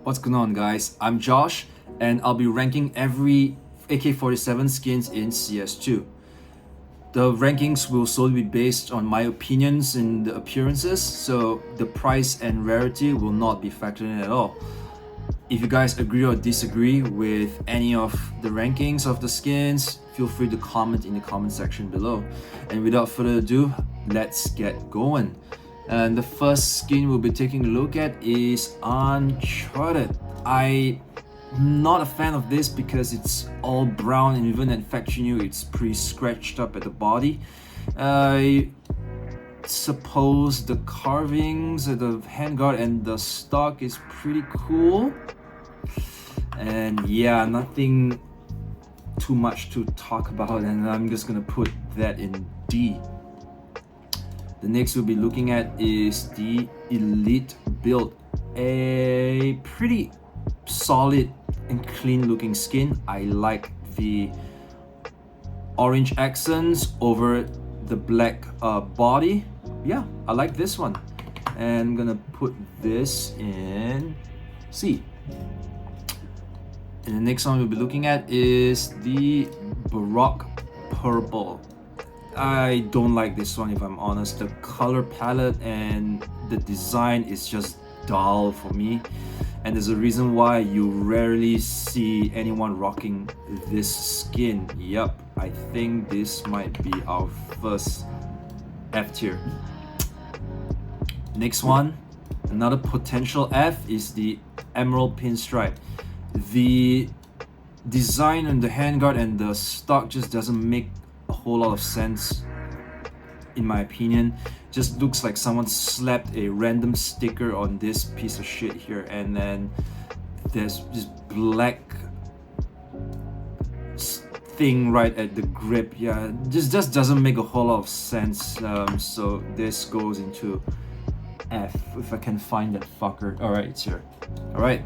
What's going on, guys? I'm Josh, and I'll be ranking every AK-47 skins in CS2. The rankings will solely be based on my opinions in the appearances, so the price and rarity will not be factored in at all. If you guys agree or disagree with any of the rankings of the skins, feel free to comment in the comment section below. And without further ado, let's get going. And the first skin we'll be taking a look at is Uncharted. I'm not a fan of this because it's all brown, and even at factory new it's pretty scratched up at the body. I suppose the carvings, the handguard and the stock is pretty cool. And yeah, nothing too much to talk about, and I'm just gonna put that in D. The next we'll be looking at is the Elite build. A pretty solid and clean looking skin. I like the orange accents over the black body. Yeah, I like this one. And I'm gonna put this in C. And the next one we'll be looking at is the Baroque purple. I don't like this one, if I'm honest. The color palette and the design is just dull for me, and there's a reason why you rarely see anyone rocking this skin. Yup, I think this might be our first F tier. Next one, another potential F, is the Emerald Pinstripe. The design on the handguard and the stock just doesn't make a whole lot of sense, in my opinion. Just looks like someone slapped a random sticker on this piece of shit here, and then there's this black thing right at the grip. Yeah, just doesn't make a whole lot of sense. So this goes into F, if I can find that fucker. All right, it's here. All right,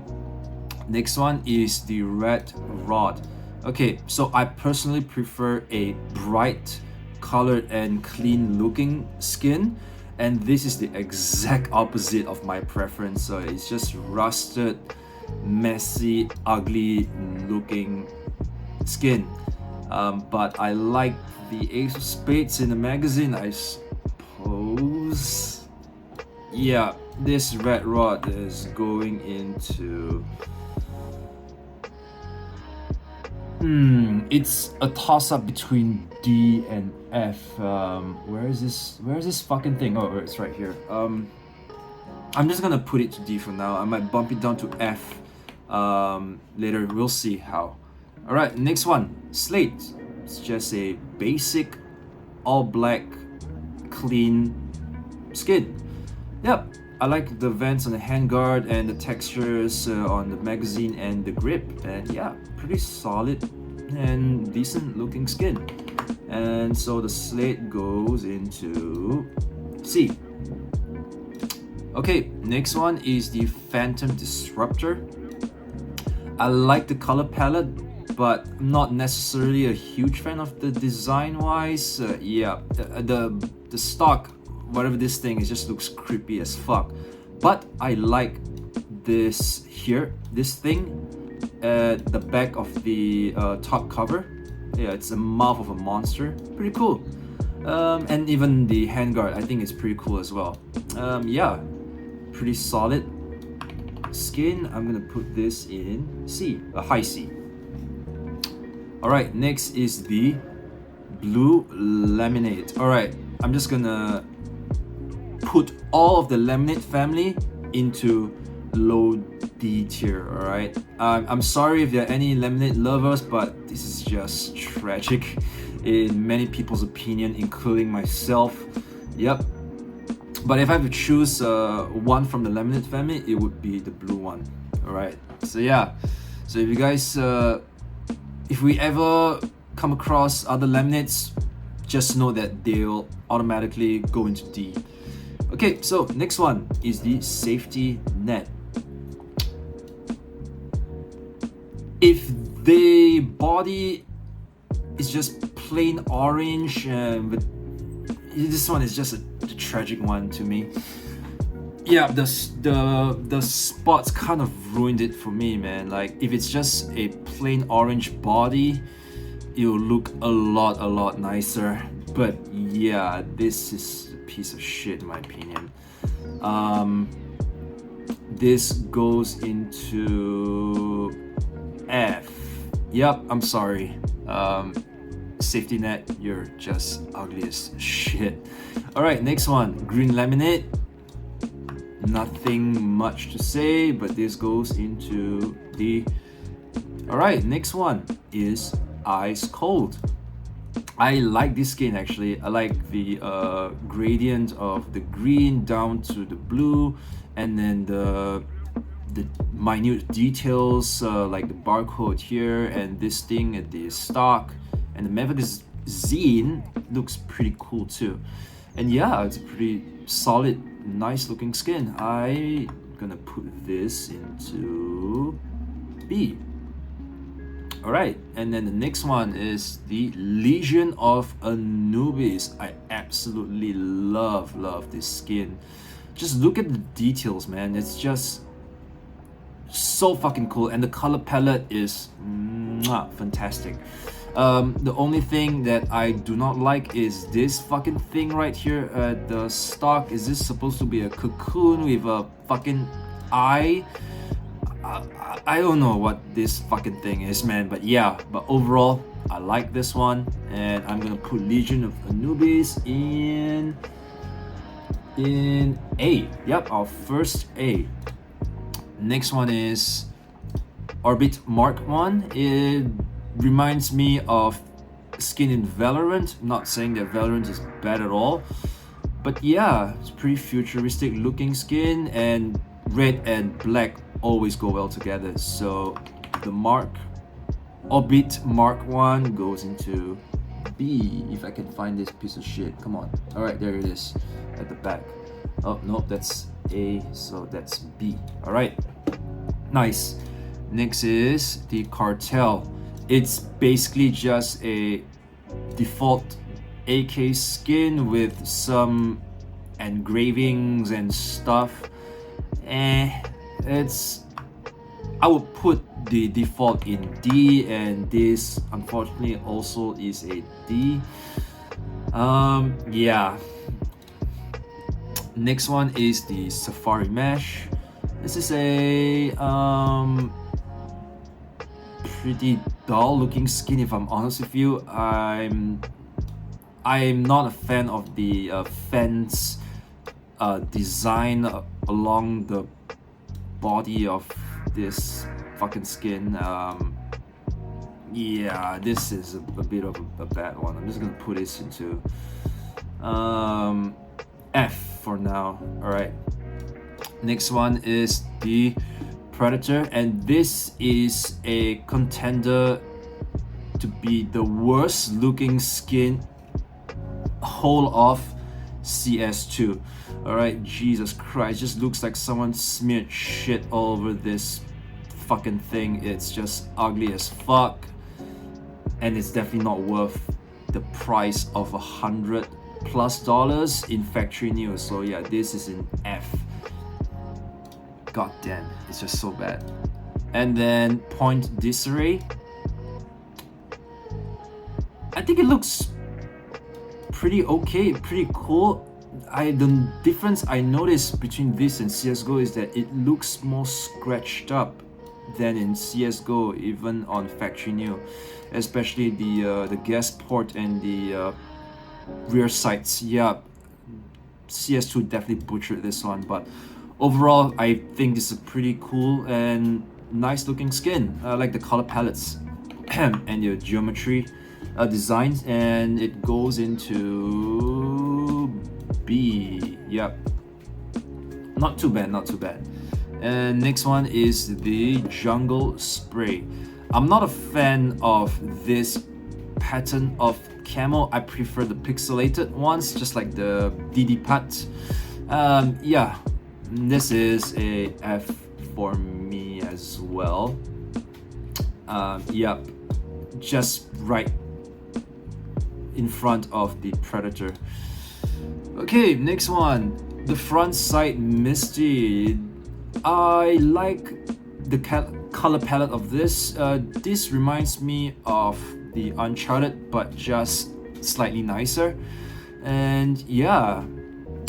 next one is the Red Rod. Okay, so I personally prefer a bright colored and clean looking skin, and this is the exact opposite of my preference. So it's just rusted, messy, ugly looking skin. But I like the Ace of Spades in the magazine, I suppose. Yeah, this Red Rod is going into it's a toss-up between D and F. Where is this fucking thing? Oh, it's right here. I'm just gonna put it to D for now. I might bump it down to F later. We'll see how. Alright, next one, Slate. It's just a basic all black clean skin. Yep, I like the vents on the handguard and the textures on the magazine and the grip, and yeah, pretty solid and decent looking skin. And so the Slate goes into C. Okay, next one is the Phantom Disruptor. I like the color palette, but I'm not necessarily a huge fan of the design wise. Yeah, the stock, whatever this thing is, just looks creepy as fuck. But I like this here, this thing at the back of the top cover. Yeah, it's a mouth of a monster. Pretty cool. And even the handguard, I think it's pretty cool as well. Yeah, pretty solid skin. I'm gonna put this in C, a high C. Alright, next is the Blue Laminate. Alright, I'm just gonna put all of the laminate family into low D tier. Alright, I'm sorry if there are any laminate lovers, but this is just tragic in many people's opinion, including myself. Yep, but if I have to choose one from the laminate family, it would be the blue one. Alright, so yeah, so if you guys if we ever come across other laminates, just know that they'll automatically go into D. Okay, so next one is the Safety Net. If the body is just plain orange, but this one is just a tragic one to me. yeah, the spots kind of ruined it for me, man. Like if it's just a plain orange body, it'll look a lot nicer. But yeah, this is a piece of shit in my opinion. This goes into F. Yep, I'm sorry. Safety net, you're just ugly as shit. All right, next one, green laminate. Nothing much to say, but this goes into D. All right, next one is ice cold. I like this skin actually. I like the gradient of the green down to the blue, and then the minute details like the barcode here and this thing at the stock, and the Methodist zine looks pretty cool too. And yeah, it's a pretty solid, nice looking skin. I'm gonna put this into B. Alright, and then the next one is the Legion of Anubis. I absolutely love this skin. Just look at the details, man. It's just so fucking cool, and the color palette is fantastic. The only thing that I do not like is this fucking thing right here at the stock. Is this supposed to be a cocoon with a fucking eye? I don't know what this fucking thing is, man, but yeah, but overall I like this one, and I'm gonna put Legion of Anubis in A. Yep, our first A. Next one is Orbit Mark 1. It reminds me of skin in Valorant. Not saying that Valorant is bad at all, but yeah, it's pretty futuristic looking skin, and red and black always go well together. So the Orbit Mark 1 goes into B. If I can find this piece of shit. Come on. Alright, there it is at the back. Oh no, that's A, so that's B. Alright, nice. Next is the Cartel. It's basically just a default AK skin with some engravings and stuff. I would put the default in D, and this unfortunately also is a D. Yeah. Next one is the Safari Mesh. This is a pretty dull looking skin, if I'm honest with you. I'm not a fan of the fence design along the body of this fucking skin. Yeah, this is a bit of a bad one. I'm just gonna put this into F for now. Alright, next one is the Predator, and this is a contender to be the worst looking skin whole of CS2. Alright, Jesus Christ, just looks like someone smeared shit all over this fucking thing. It's just ugly as fuck, and it's definitely not worth the price of $100+ in factory new. So yeah, this is in F. God damn, it's just so bad. And then Point Disarray. I think it looks pretty okay, pretty cool. The difference I noticed between this and CSGO is that it looks more scratched up than in CSGO, even on factory new, especially the gas port and the rear sights. Yeah, CS2 definitely butchered this one, but overall I think this is a pretty cool and nice looking skin. I like the color palettes and the geometry designs, and it goes into B. Yep, not too bad, not too bad. And next one is the Jungle Spray. I'm not a fan of this pattern of camo. I prefer the pixelated ones, just like the DD Pat. Yeah, this is a F for me as well. Yep, just right in front of the Predator. Okay, next one The Frontside Misty, I like the color palette of this. This reminds me of the Uncharted, but just slightly nicer. And yeah,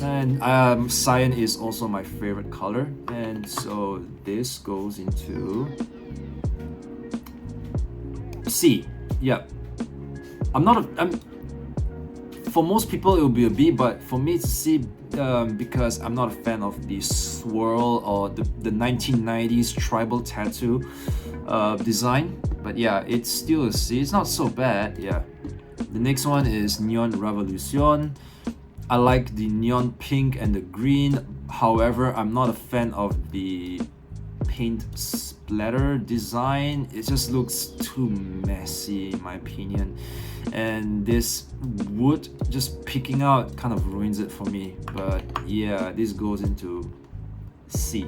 and cyan is also my favorite color, and so this goes into C. Yeah, I'm for most people it will be a B, but for me it's a C because I'm not a fan of the swirl or the 1990s tribal tattoo design. But yeah, it's still a C. It's not so bad. Yeah. The next one is Neon Revolution. I like the neon pink and the green. However, I'm not a fan of the paint splatter design. It just looks too messy in my opinion. And this wood just picking out kind of ruins it for me. But yeah, this goes into C.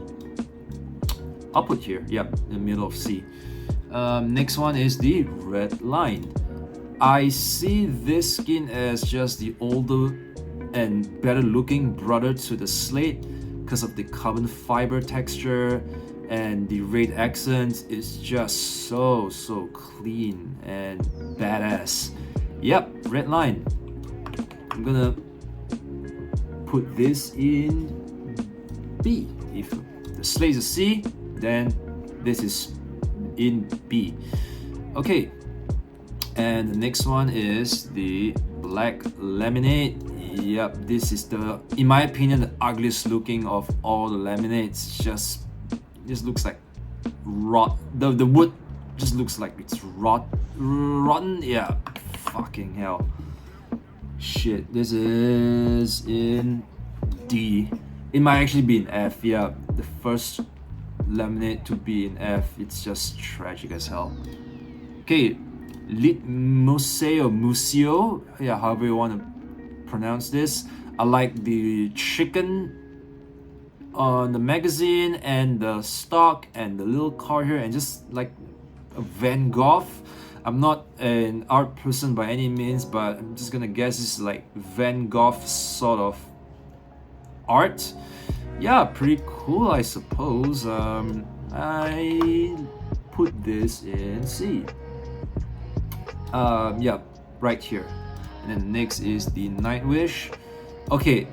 I'll put here, yep, in the middle of C. Next one is the red line. I see this skin as just the older and better looking brother to the slate because of the carbon fiber texture, and the red accent is just so clean and badass. Yep, red line. I'm gonna put this in B. If the slate is a C, then this is in B. Okay, and the next one is the black laminate. Yep, this is the, in my opinion, the ugliest looking of all the laminates. Just looks like rot. The wood just looks like it's rotten. Yeah, fucking hell. Shit, this is in D. It might actually be in F. Yeah, the first laminate to be in F. It's just tragic as hell. Okay, Museo. Yeah, however you want to pronounce this. I like the chicken on the magazine and the stock and the little car here, and just like a Van Gogh. I'm not an art person by any means, but I'm just gonna guess this is like Van Gogh sort of art. Yeah, pretty cool, I suppose. I put this in C. Yeah, right here. And then next is the Nightwish. Okay,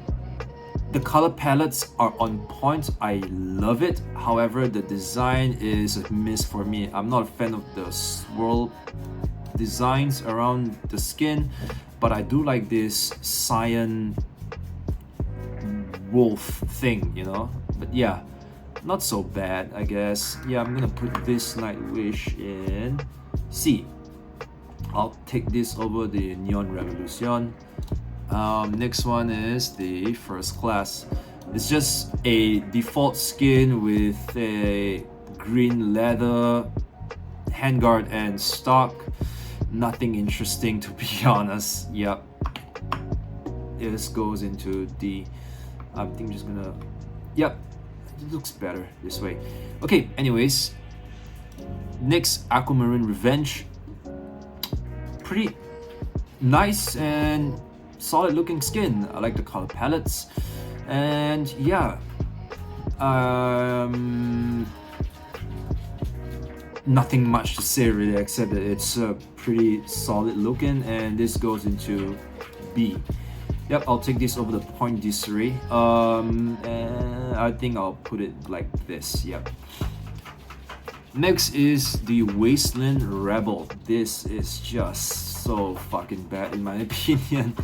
the color palettes are on point. I love it. However, the design is a miss for me. I'm not a fan of the swirl designs around the skin, but I do like this cyan wolf thing, you know. But yeah, not so bad, I guess. Yeah, I'm gonna put this Nightwish in C. I'll take this over the Neon Revolution. Next one is the First Class. It's just a default skin with a green leather handguard and stock. Nothing interesting, to be honest. Yep. This goes into D. I think I'm just gonna... Yep. It looks better this way. Okay, anyways. Next, Aquamarine Revenge. Pretty nice and solid looking skin. I like the color palettes, and yeah, nothing much to say really, except that it's pretty solid looking, and this goes into B. Yep, I'll take this over the Point Disarray. And I think I'll put it like this. Yep. Next is the Wasteland Rebel. This is just so fucking bad in my opinion.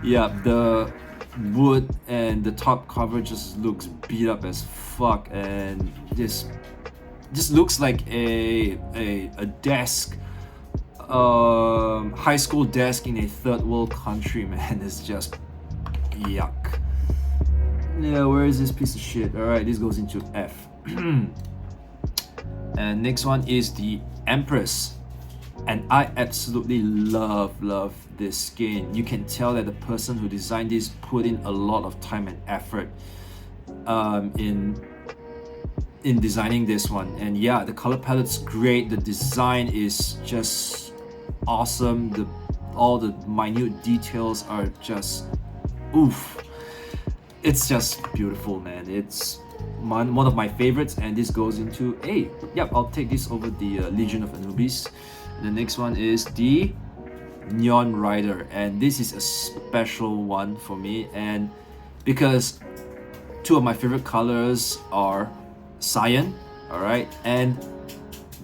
Yeah, the wood and the top cover just looks beat up as fuck, and this just looks like a desk, high school desk in a third world country, man. It's just yuck. Yeah, where is this piece of shit? Alright, this goes into F. And next one is the Empress, and I absolutely love this skin. You can tell that the person who designed this put in a lot of time and effort in designing this one. And yeah, the color palette's great, the design is just awesome, all the minute details are just oof. it's just beautiful, man. It's one of my favorites, and this goes into A. Yep, I'll take this over the Legion of Anubis. The next one is the Neon Rider, and this is a special one for me, and because two of my favorite colors are cyan, all right, and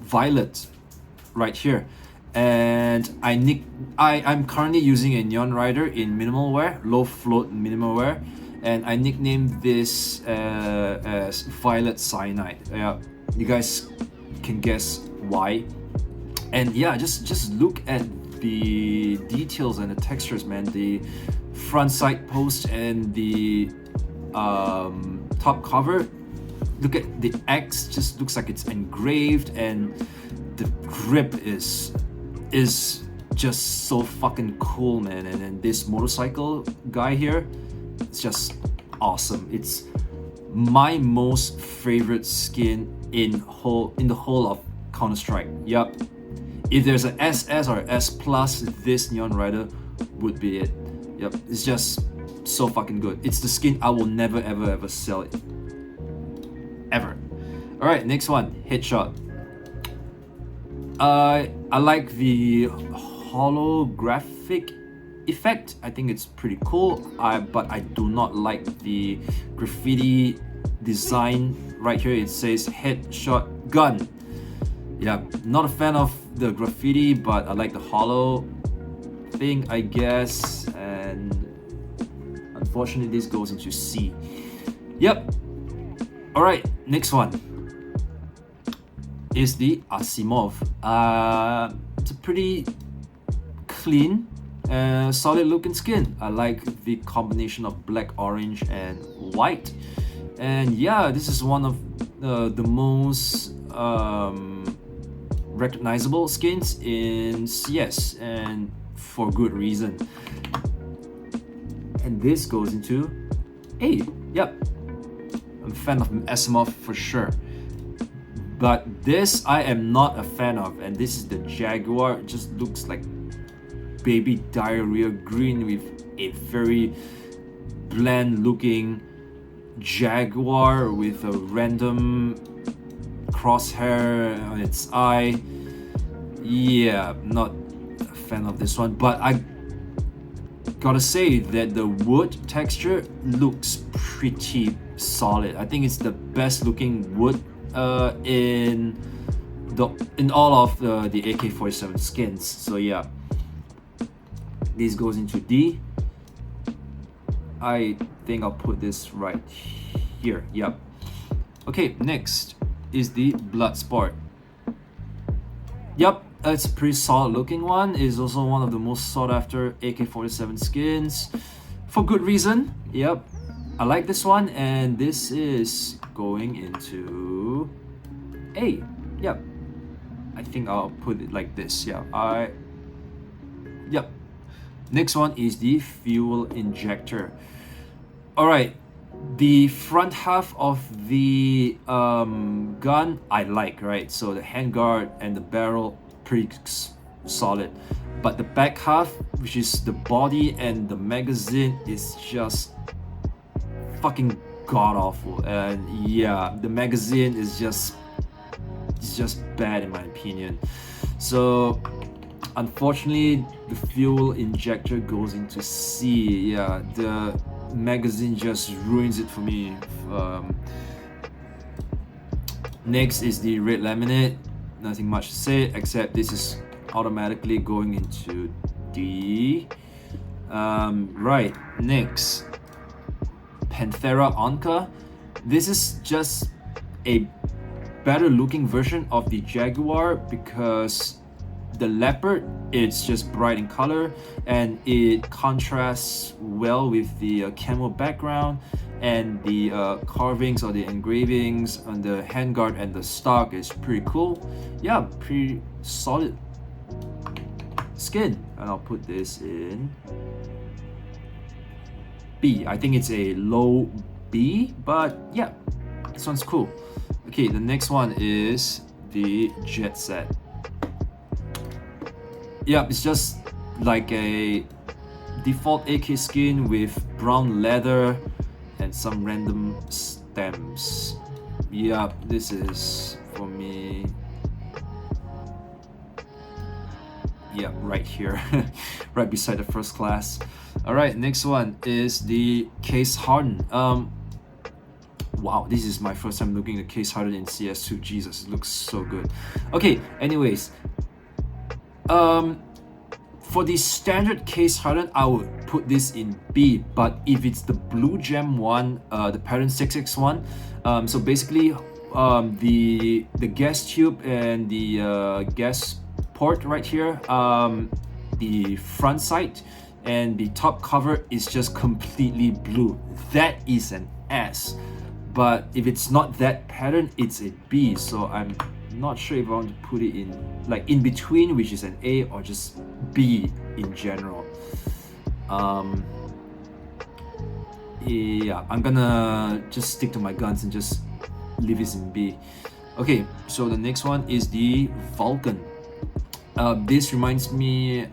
violet right here. And I'm currently using a Neon Rider in minimal wear, low float minimal wear, and I nicknamed this as Violet Cyanide. Yeah, you guys can guess why. And yeah, just look at the details and the textures, man. The front side post and the top cover. Look at the X, just looks like it's engraved, and the grip is just so fucking cool, man. And then this motorcycle guy here, it's just awesome. It's my most favorite skin in the whole of Counter-Strike. Yup. If there's an SS or S plus, this Neon Rider would be it. Yep, it's just so fucking good. It's the skin I will never ever sell it. Ever. Alright, next one, Headshot. I like the holographic effect. I think it's pretty cool. But I do not like the graffiti design right here. It says Headshot Gun. Yeah, not a fan of the graffiti, but I like the hollow thing, I guess. And unfortunately, this goes into C. Yep. Alright, next one is the Asimov. It's a pretty clean, solid looking skin. I like the combination of black, orange, and white. And yeah, this is one of the most recognizable skins in CS, and for good reason. And this goes into A. Yep, I'm a fan of Asimov for sure. But this I am not a fan of, and this is the Jaguar. It just looks like baby diarrhea green with a very bland looking Jaguar with a random crosshair on its eye. Yeah, not a fan of this one, but I gotta say that the wood texture looks pretty solid. I think it's the best looking wood in all of the AK-47 skins. So yeah, this goes into D. I think I'll put this right here. Yep. Okay, next is the Bloodsport. Yep, it's a pretty solid looking one. It's also one of the most sought after AK-47 skins for good reason. Yep, I like this one, and this is going into A. Yep, I think I'll put it like this. Yeah, yep. Next one is the fuel injector. All right, the front half of the gun I like, right? So the handguard and the barrel, pretty solid. But the back half, which is the body and the magazine, is just fucking god awful. And yeah, the magazine is just bad in my opinion. So unfortunately, the fuel injector goes into C. Yeah, the magazine just ruins it for me. Next is the red laminate. Nothing much to say except this is automatically going into D. Right, next, Panthera Onca. This is just a better looking version of the Jaguar, because the leopard, it's just bright in color and it contrasts well with the camo background, and the carvings or the engravings on the handguard and the stock is pretty cool. Yeah, pretty solid skin. And I'll put this in B. I think it's a low B, but yeah, this one's cool. Okay, the next one is the Jet Set. Yeah, it's just like a default AK skin with brown leather and some random stems. Yep, this is for me. Yeah, right here, right beside the first class. All right, next one is the case hardened. Wow, this is my first time looking at case hardened in CS2. Jesus, it looks so good. Okay, anyways, for the standard case hardened, I would put this in B. But if it's the blue gem one, the pattern 661, so basically, the gas tube and the gas port right here, the front side and the top cover is just completely blue. That is an S. But if it's not that pattern, it's a B. So I'm not sure if I want to put it in like in between, which is an A, or just B in general. Yeah, I'm gonna just stick to my guns and just leave it in B. Okay, so the next one is the Vulcan. This reminds me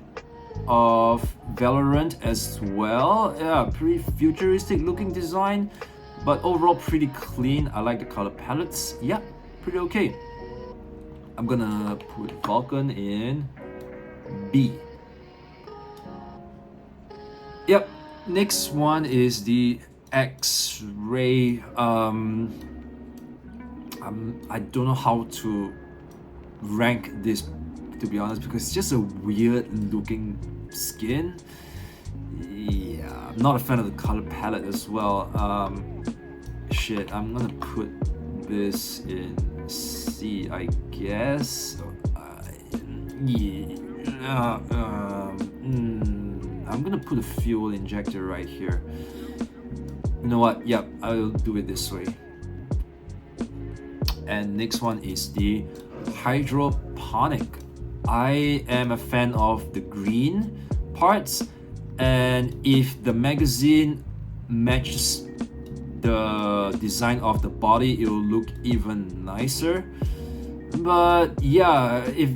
of Valorant as well. Yeah, pretty futuristic looking design, but overall pretty clean. I like the color palettes. Yeah, pretty okay. I'm gonna put Vulcan in B. Yep, next one is the X-ray. I don't know how to rank this, to be honest, because it's just a weird looking skin. Yeah, I'm not a fan of the color palette as well. Shit, I'm gonna put this in C, I guess. I'm gonna put a fuel injector right here. You know what? Yep, I'll do it this way. And next one is the hydroponic. I am a fan of the green parts, and if the magazine matches the design of the body, it will look even nicer. But yeah, if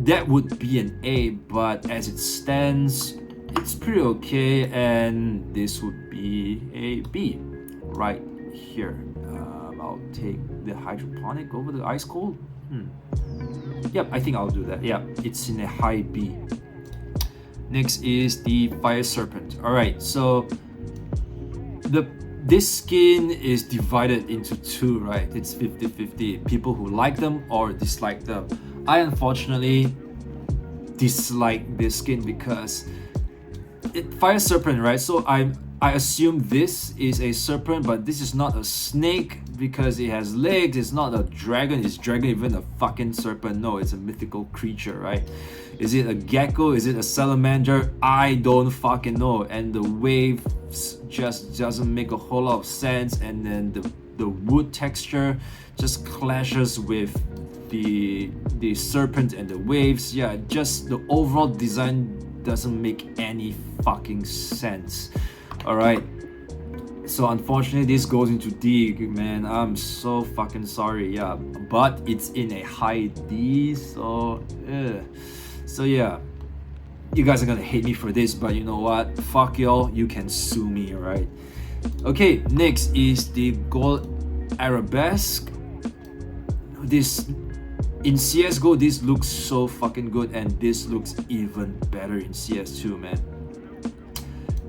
that would be an A, but as it stands, it's pretty okay, and this would be a B right here. I'll take the hydroponic over the ice cold. Yep, I think I'll do that. Yeah, it's in a high B. Next is the Fire Serpent. Alright, so this skin is divided into two, right? It's 50-50. People who like them or dislike them. I unfortunately dislike this skin because Fire Serpent, right? So I assume this is a serpent, but this is not a snake because it has legs. It's not a dragon. Is dragon even a fucking serpent? No, it's a mythical creature, right? Is it a gecko? Is it a salamander? I don't fucking know. And the waves just doesn't make a whole lot of sense. And then the wood texture just clashes with the serpent and the waves. Yeah, just the overall design doesn't make any fucking sense. Alright, so unfortunately this goes into D, man. I'm so fucking sorry. Yeah, but it's in a high D, so yeah, you guys are gonna hate me for this, but you know what, fuck y'all, you can sue me. Alright, okay, next is the gold Arabesque. This in CSGO, this looks so fucking good, and this looks even better in CS2, man.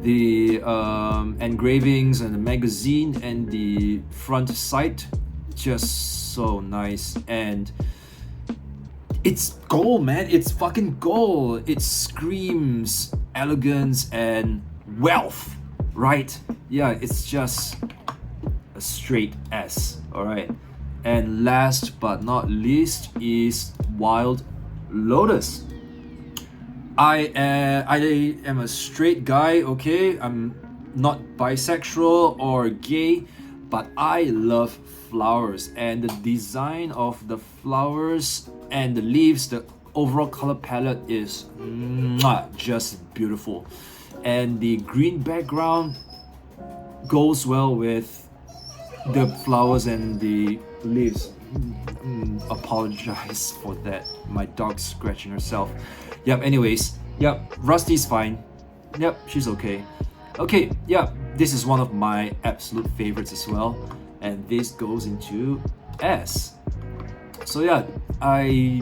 The engravings and the magazine and the front sight, just so nice. And it's gold, man. It's fucking gold. It screams elegance and wealth, right? Yeah, it's just a straight S. All right. And last but not least is Wild Lotus. I am a straight guy, okay? I'm not bisexual or gay, but I love flowers, and the design of the flowers and the leaves, the overall color palette is just beautiful. And the green background goes well with the flowers and the leaves. Apologize for that. My dog's scratching herself. Yep, anyways. Yep, Rusty's fine. Yep, she's okay. Okay, yeah, this is one of my absolute favorites as well, and this goes into S. So yeah, I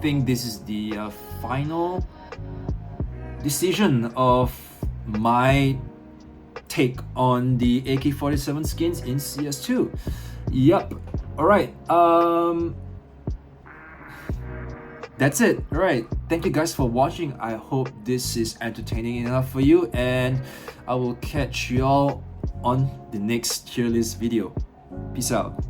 think this is the final decision of my take on the AK-47 skins in CS2. Yep. Alright, that's it. Alright, thank you guys for watching. I hope this is entertaining enough for you, and I will catch y'all on the next tier list video. Peace out.